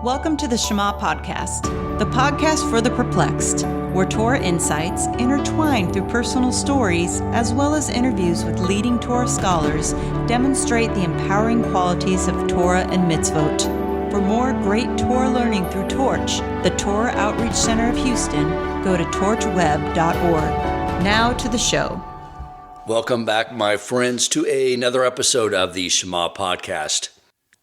Welcome to the Shema Podcast, the podcast for the perplexed, where Torah insights intertwined through personal stories as well as interviews with leading Torah scholars demonstrate the empowering qualities of Torah and mitzvot. For more great Torah learning through Torch, the Torah Outreach Center of Houston, go to torchweb.org. Now to the show. Welcome back, my friends, to another episode of the Shema Podcast.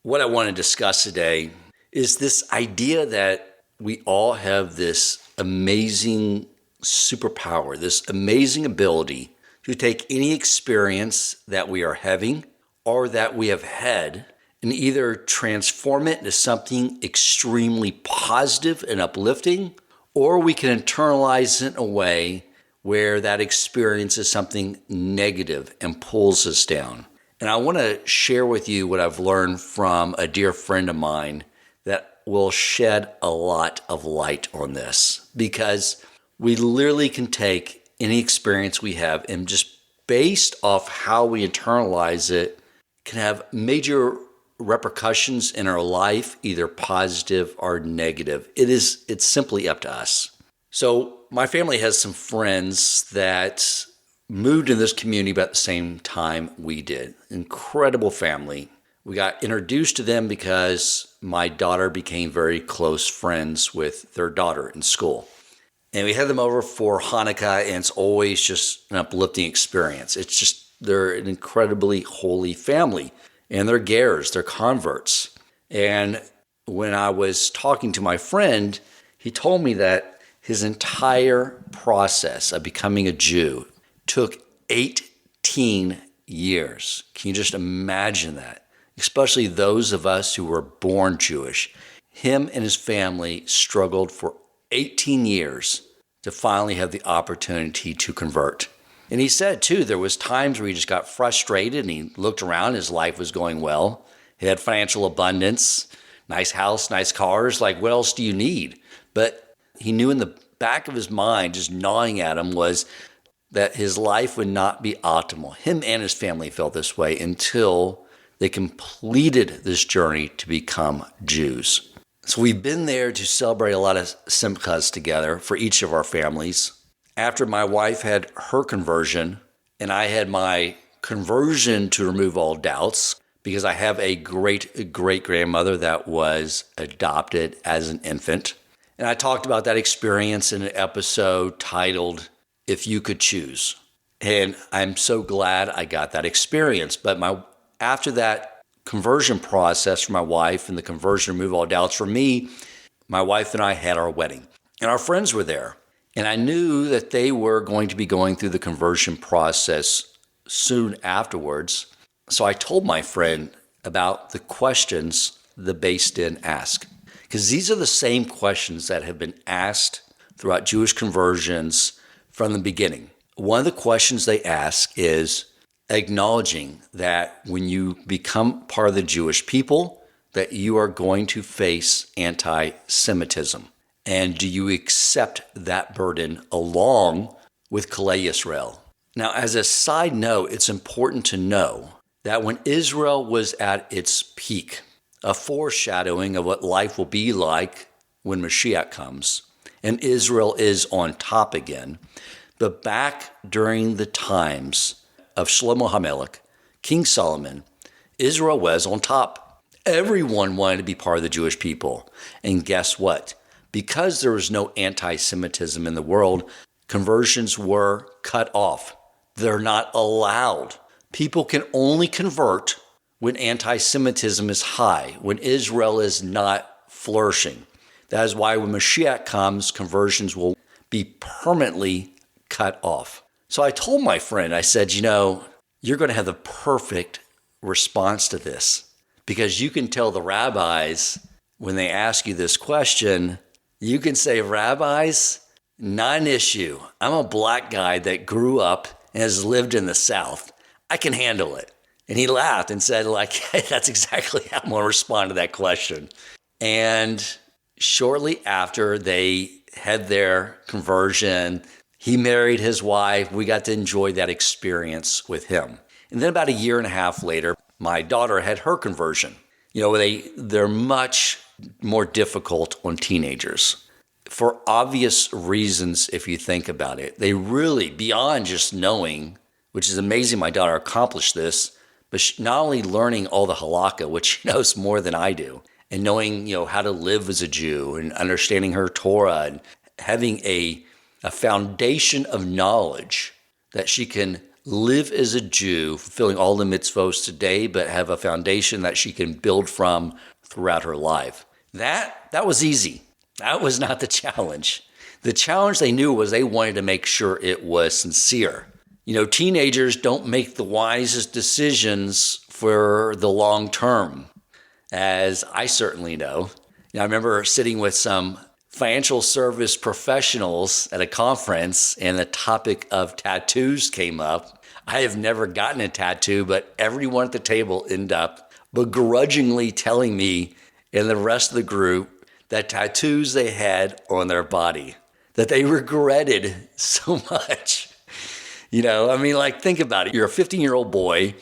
What I want to discuss today is this idea that we all have this amazing superpower, this amazing ability to take any experience that we are having or that we have had and either transform it into something extremely positive and uplifting, or we can internalize it in a way where that experience is something negative and pulls us down. And I want to share with you what I've learned from a dear friend of mine that will shed a lot of light on this, because we literally can take any experience we have and just based off how we internalize it can have major repercussions in our life, either positive or negative. It's simply up to us. So my family has some friends that moved in this community about the same time we did. Incredible family. We got introduced to them because my daughter became very close friends with their daughter in school. And we had them over for Hanukkah, and it's always just an uplifting experience. It's just, they're an incredibly holy family. And they're gers, they're converts. And when I was talking to my friend, he told me that his entire process of becoming a Jew took 18 years. Can you just imagine that? Especially those of us who were born Jewish. Him and his family struggled for 18 years to finally have the opportunity to convert. And he said, too, there was times where he just got frustrated and he looked around, his life was going well. He had financial abundance, nice house, nice cars, like what else do you need? But he knew in the back of his mind, just gnawing at him, was that his life would not be optimal. Him and his family felt this way until they completed this journey to become Jews. So we've been there to celebrate a lot of simchas together for each of our families. After my wife had her conversion, and I had my conversion to remove all doubts, because I have a great-grandmother that was adopted as an infant. And I talked about that experience in an episode titled, If You Could Choose. And I'm so glad I got that experience. But after that conversion process for my wife and the conversion to remove all doubts for me, my wife and I had our wedding. And our friends were there. And I knew that they were going to be going through the conversion process soon afterwards. So I told my friend about the questions the Beis Din ask. Because these are the same questions that have been asked throughout Jewish conversions from the beginning. One of the questions they ask is acknowledging that when you become part of the Jewish people, that you are going to face anti-Semitism. And do you accept that burden along with Kalei Yisrael? Now, as a side note, it's important to know that when Israel was at its peak, a foreshadowing of what life will be like when Mashiach comes, and Israel is on top again, but back during the times of Shlomo HaMelech, King Solomon, Israel was on top. Everyone wanted to be part of the Jewish people. And guess what? Because there was no anti-Semitism in the world, conversions were cut off. They're not allowed. People can only convert when anti-Semitism is high, when Israel is not flourishing. That is why when Mashiach comes, conversions will be permanently cut off. So I told my friend, I said, you're going to have the perfect response to this, because you can tell the rabbis when they ask you this question, you can say, rabbis, not an issue. I'm a black guy that grew up and has lived in the South. I can handle it. And he laughed and said, hey, that's exactly how I'm going to respond to that question. And shortly after they had their conversion, he married his wife. We got to enjoy that experience with him. And then about a year and a half later, my daughter had her conversion. They're much more difficult on teenagers. For obvious reasons, if you think about it, they really, beyond just knowing, which is amazing my daughter accomplished this, but not only learning all the halakha, which she knows more than I do, and knowing, how to live as a Jew and understanding her Torah and having a foundation of knowledge that she can live as a Jew, fulfilling all the mitzvos today, but have a foundation that she can build from throughout her life. That was easy. That was not the challenge. The challenge they knew was they wanted to make sure it was sincere. Teenagers don't make the wisest decisions for the long term, as I certainly know. I remember sitting with some financial service professionals at a conference and the topic of tattoos came up. I have never gotten a tattoo, but everyone at the table ended up begrudgingly telling me and the rest of the group that tattoos they had on their body, that they regretted so much. Think about it. You're a 15-year-old boy.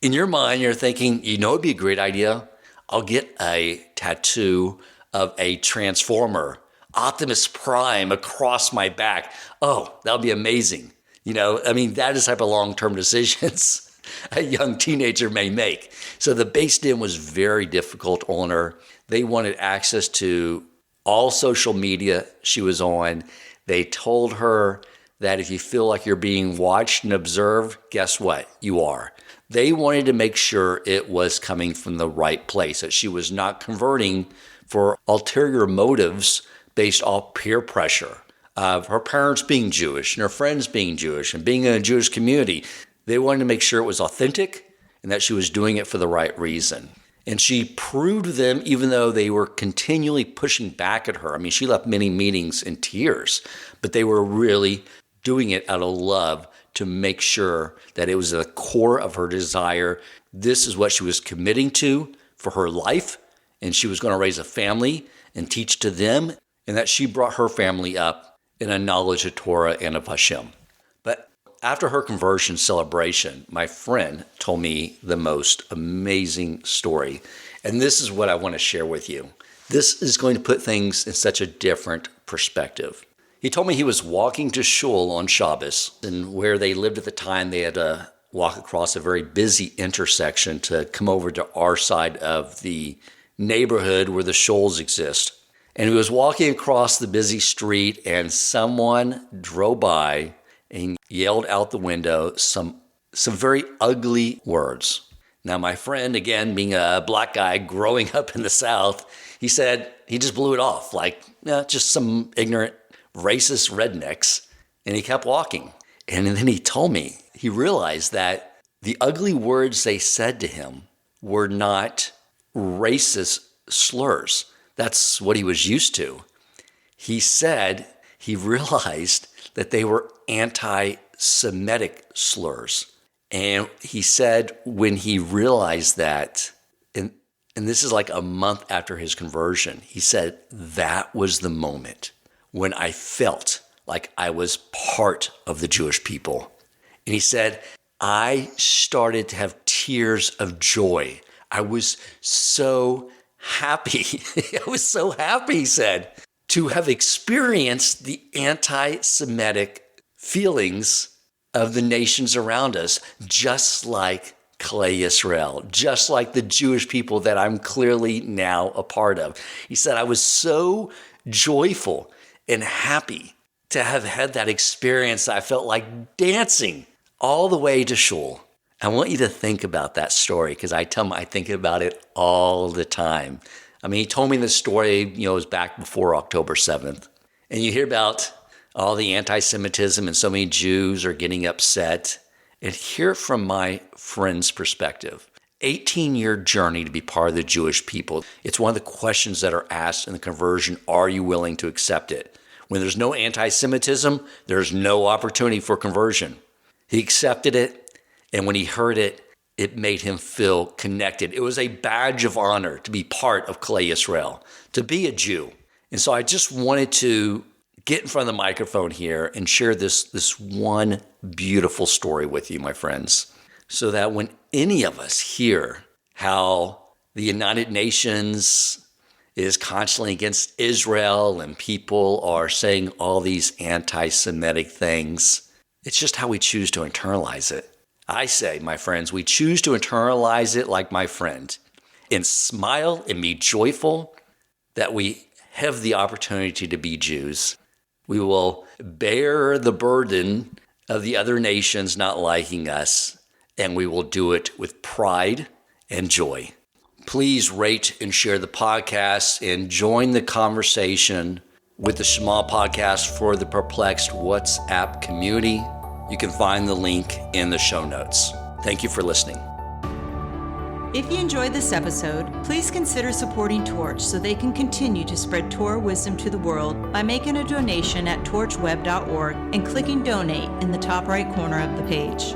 In your mind, you're thinking, it'd be a great idea. I'll get a tattoo of a transformer, Optimus Prime, across my back. Oh, that'll be amazing. That is the type of long-term decisions a young teenager may make. So the base din was very difficult on her. They wanted access to all social media she was on. They told her that if you feel like you're being watched and observed, guess what? You are. They wanted to make sure it was coming from the right place, that she was not converting for ulterior motives based off peer pressure of her parents being Jewish and her friends being Jewish and being in a Jewish community. They wanted to make sure it was authentic and that she was doing it for the right reason. And she proved to them, even though they were continually pushing back at her. She left many meetings in tears, but they were really doing it out of love to make sure that it was at the core of her desire. This is what she was committing to for her life, and she was going to raise a family and teach to them, and that she brought her family up in a knowledge of Torah and of Hashem. But after her conversion celebration, my friend told me the most amazing story, and this is what I want to share with you. This is going to put things in such a different perspective. He told me he was walking to shul on Shabbos, and where they lived at the time, they had to walk across a very busy intersection to come over to our side of the neighborhood where the shuls exist. And he was walking across the busy street, and someone drove by and yelled out the window some very ugly words. Now, my friend, again, being a black guy growing up in the South, he said he just blew it off like just some ignorant racist rednecks, and he kept walking. And then he told me he realized that the ugly words they said to him were not racist slurs. That's what he was used to. He said he realized that they were anti-Semitic slurs. And he said when he realized that, and this is like a month after his conversion, he said that was the moment when I felt like I was part of the Jewish people. And he said, I started to have tears of joy. I was so happy. I was so happy, he said, to have experienced the anti-Semitic feelings of the nations around us, just like Klei Yisrael, just like the Jewish people that I'm clearly now a part of. He said, I was so joyful and happy to have had that experience. I felt like dancing all the way to shul. I want you to think about that story because I tell him I think about it all the time. He told me this story, it was back before October 7th. And you hear about all the anti-Semitism and so many Jews are getting upset. And hear from my friend's perspective. 18-year journey to be part of the Jewish people. It's one of the questions that are asked in the conversion. Are you willing to accept it? When there's no anti-Semitism, there's no opportunity for conversion. He accepted it, and when he heard it, it made him feel connected. It was a badge of honor to be part of Klei Yisrael, to be a Jew. And so I just wanted to get in front of the microphone here and share this one beautiful story with you, my friends, so that when any of us hear how the United Nations is constantly against Israel and people are saying all these anti-Semitic things. It's just how we choose to internalize it. I say, my friends, we choose to internalize it like my friend and smile and be joyful that we have the opportunity to be Jews. We will bear the burden of the other nations not liking us, and we will do it with pride and joy. Please rate and share the podcast and join the conversation with the Shema Podcast for the Perplexed WhatsApp community. You can find the link in the show notes. Thank you for listening. If you enjoyed this episode, please consider supporting Torch so they can continue to spread Torah wisdom to the world by making a donation at torchweb.org and clicking donate in the top right corner of the page.